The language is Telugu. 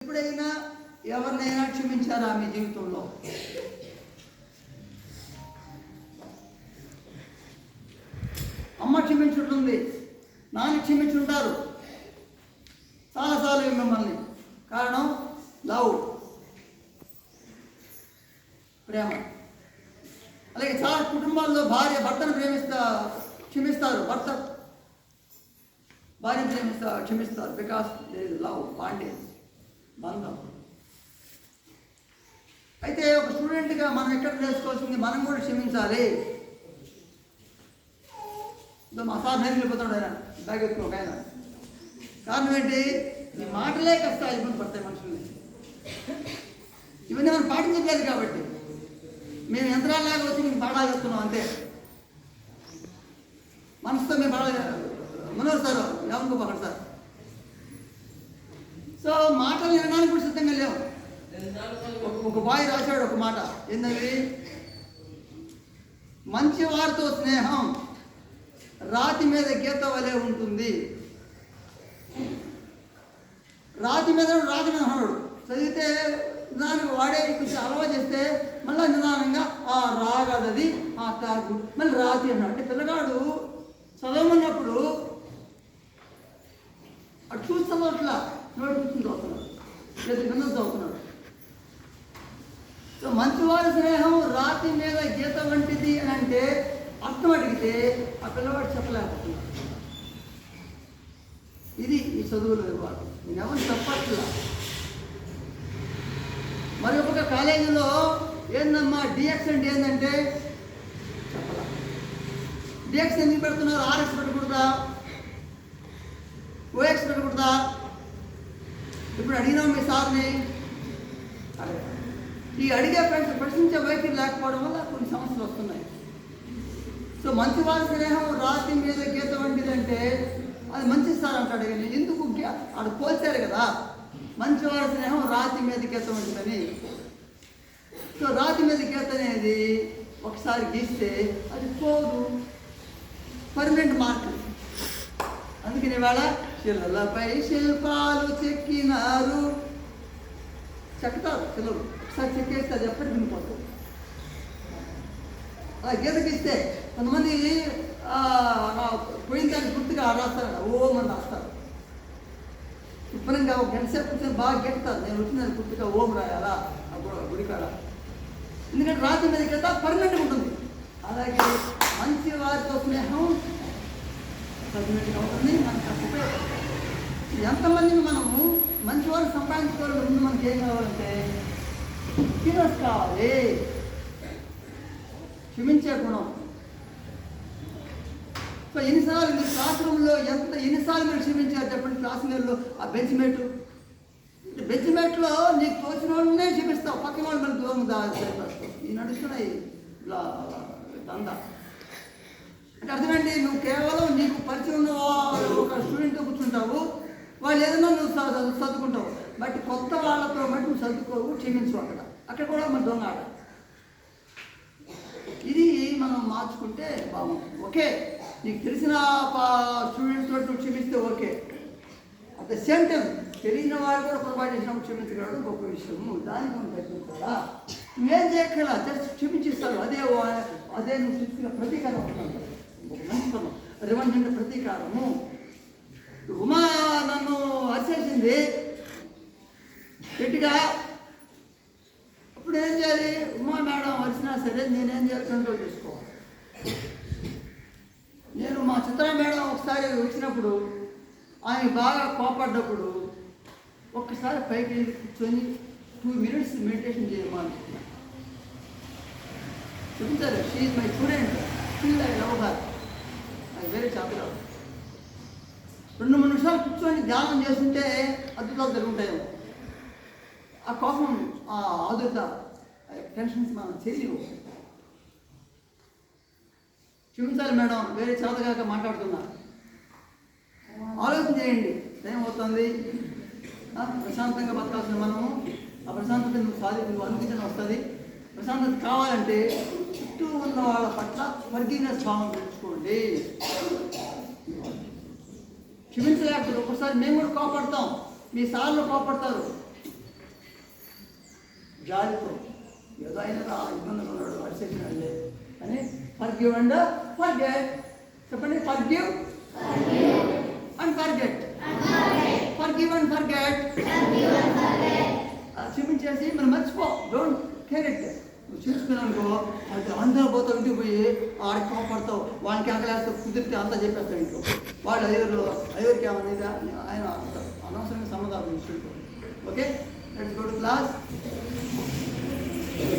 ఎప్పుడైనా ఎవరినైనా క్షమించారా మీ జీవితంలో? అమ్మ క్షమించుంటుంది, నాన్న క్షమించుంటారు చాలాసార్లు మిమ్మల్ని. కారణం లవ్, ప్రేమ. అలాగే చాలా కుటుంబాల్లో భార్య భర్తను క్షమిస్తారు, భర్త భార్యను క్షమిస్తారు. Because there is love, bondage, బంధం. అయితే ఒక స్టూడెంట్గా మనం ఎక్కడ నేర్చుకోవాల్సింది, మనం కూడా క్షమించాలి. మా సార్ నేను వెళ్ళిపోతాడు ఆయన బ్యాగ్ ఎక్కువ ఒక ఆయన. కారణం ఏంటి? ఈ మాటలే కష్టాలు ఇబ్బంది పడతాయి మనుషుల్ని. ఇవన్నీ మనం పాటించలేదు కాబట్టి మేము యంత్రాలాగా వచ్చి మేము పాఠాలు చెప్తున్నాం అంతే. మనసుతో మేము మనోహర్ సార్ యామగోపాల్ సార్. సో మాటలు వినడానికి కూడా సిద్ధంగా లేవు. ఒక బాయ్ రాశాడు ఒక మాట, ఏంటంటే మంచి వారితో స్నేహం రాతి మీద గీత వలె ఉంటుంది. రాతి మీద అన్నాడు. చదివితే నిదానంగా వాడే కొంచెం అలవాటు చేస్తే మళ్ళీ నిదానంగా రాగదది తాగు మళ్ళీ రాతి అన్నాడు. అంటే పిల్లగాడు చదవమన్నప్పుడు అటు చూస్తాడు, అట్లా నోటి కూర్చుని చదువుతున్నాడు, లేదా విన్నది చదువుతున్నాడు. సో మంచివాడి స్నేహం రాతి మీద గీత వంటిది అని అంటే అర్థం అడిగితే ఆ పిల్లవాడు చెప్పలేకపోతున్నాడు. ఇది ఈ చదువుల విభాగం. నేను ఎవరు చెప్పట్లా. మరి ఒక కాలేజీలో ఏందమ్మా డిఎక్స్ అంటే ఏంటంటే చెప్పలా. డిఎక్స్ ఎందుకు పెడుతున్నారు? ఆర్ఎక్స్ పెట్టకూడదా? ఓఎక్స్ పెట్టకూడదా? ఇప్పుడు అడిగినాం మీ సార్ని. ఈ అడిగే ప్రశ్నించే వైఖరి లేకపోవడం వల్ల కొన్ని సమస్యలు వస్తున్నాయి. సో మంచివాడి స్నేహం రాతి మీద గీత వంటిదంటే అది మంచి సార్ అంటాడు. కానీ ఎందుకు ఆడు పోల్చారు కదా, మంచివాడి స్నేహం రాతి మీద గీత వంటిదని. సో రాతి మీద గీత అనేది ఒకసారి గీస్తే అది పోదు, పర్మనెంట్ మార్క్. అందుకని ఇవాళ శిలలపై శిల్పాలు చెక్కినారు, చెక్తారు పిల్లలు. ఒకసారి చెక్కేస్తే అది ఎప్పటికి వినిపోతుంది. అలా గీత గీస్తే కొంతమంది పోయిన దానికి గుర్తుగా రాస్తారట, ఓం అని రాస్తారు. శుభ్రంగా ఒక గంట సేపు కూర్చొని బాగా గెలుస్తారు. నేను వచ్చిన దానికి గుర్తుగా ఓం రాయాలా గుడికాడ. ఎందుకంటే రాతి మీద గీత పర్మనెంట్గా ఉంటుంది. అలాగే మంచి వారితో స్నేహం పర్మనెంట్గా ఉంటుంది. మనకు ఉపయోగపడుతుంది. ఎంతమందిని మనము మంచివారు సంపాదించుకోవాలని ముందు మనకి ఏం కావాలంటే ఫినస్ కావాలి, క్షమించే గుణం. సో ఎన్నిసార్లు మీరు క్లాస్ రూమ్లో ఎన్నిసార్లు మీరు క్షమించారు చెప్పండి? క్లాసులలో ఆ బెంచ్ మేట్లో నీకు తోచిన వాళ్ళనే క్షమిస్తావు, పక్కన వాళ్ళు మనకు దూరం దాస్తావు. ఈ నడుస్తున్నాయి దందా. అంటే అర్థమేంటి? నువ్వు కేవలం నీకు పరిచయం ఉన్న ఒక స్టూడెంట్తో కూర్చుంటావు, వాళ్ళు ఏదైనా నువ్వు చదువుకుంటావు. బట్ కొత్త వాళ్ళతో బట్టి నువ్వు చదువుకోవు, క్షమించు. అక్కడ కూడా మన దొంగ ఆట. ఇది మనం మార్చుకుంటే బాగుంటుంది. ఓకే, నీకు తెలిసిన స్టూడెంట్స్ తోటి నువ్వు క్షమిస్తే okay. At the same time తెలియని వాడు కూడా పొరపాటు చేసినప్పుడు క్షమించగలడు, గొప్ప విషయము. దానికి మనం ప్రయత్నించాలా? నువ్వేం చేయగల జస్ట్ క్షమించిస్తాడు. అదే నువ్వు తీసుకున్న ప్రతీకారం ఉంటుంది. మంచితనం, రివెంజ్ అంటే ప్రతీకారము. ఉమా నన్ను వచ్చేసింది గట్టిగా. అప్పుడు ఏం చేయాలి? ఉమా మేడం వచ్చినా సరే నేనేం చేయాలి? కంట్రోల్ చేసుకోవాలి. నేను మా చిత్ర మేడం ఒకసారి వచ్చినప్పుడు ఆమె బాగా కోపడ్డప్పుడు ఒక్కసారి పైకి కూర్చొని 2 minutes మెడిటేషన్ చేయమని చెప్తారు. She is my student, feel I love her, అది వేరే చాప్టర్. 2-3 నిమిషాలు కూర్చొని ధ్యానం చేస్తుంటే అద్భుతాలు జరుగుతాయేమో. ఆ కోపం, ఆ ఆదుర్త, టెన్షన్స్ మనం చేయలేవు. క్షమించాలి మేడం, వేరే చదవగాక మాట్లాడుతున్నా. ఆలోచన చేయండి, టైం అవుతుంది. ప్రశాంతంగా బతకాల్సిన మనము ఆ ప్రశాంతత నువ్వు అనుభవించడం వస్తుంది. ప్రశాంతత కావాలంటే చుట్టూ ఉన్న వాళ్ళ పట్ల ఫర్గివ్నెస్ భావం పెంచుకోండి. క్షమించలేకపోతే ఒకసారి మేము కూడా కోపడతాం, మీ సార్లు కోపడతారు. జాలితో ఏదో అయినా ఇబ్బందులు ఉన్నాడు అడిసేసినాడులే అని ఫర్గివ్ అండ్ ఫర్గెట్. చెప్పండి, forgive and forget. Forgive and forget. క్షమించేసి మనం మర్చిపో, డోంట్ కేర్ ఇట్. నువ్వు చూసుకున్నానుకో అది అందరూ పోతావు, ఇంటికి పోయి ఆడికి కోపడతావు, వాళ్ళకి ఆకలేస్తే కుదిరితే అంతా చెప్పేస్తావు ఇంట్లో. వాళ్ళు ఐదుగురికి ఏమనేది ఆయన అనవసరంగా సమాధానం ఇస్తుంటారు. Okay, let's go to class.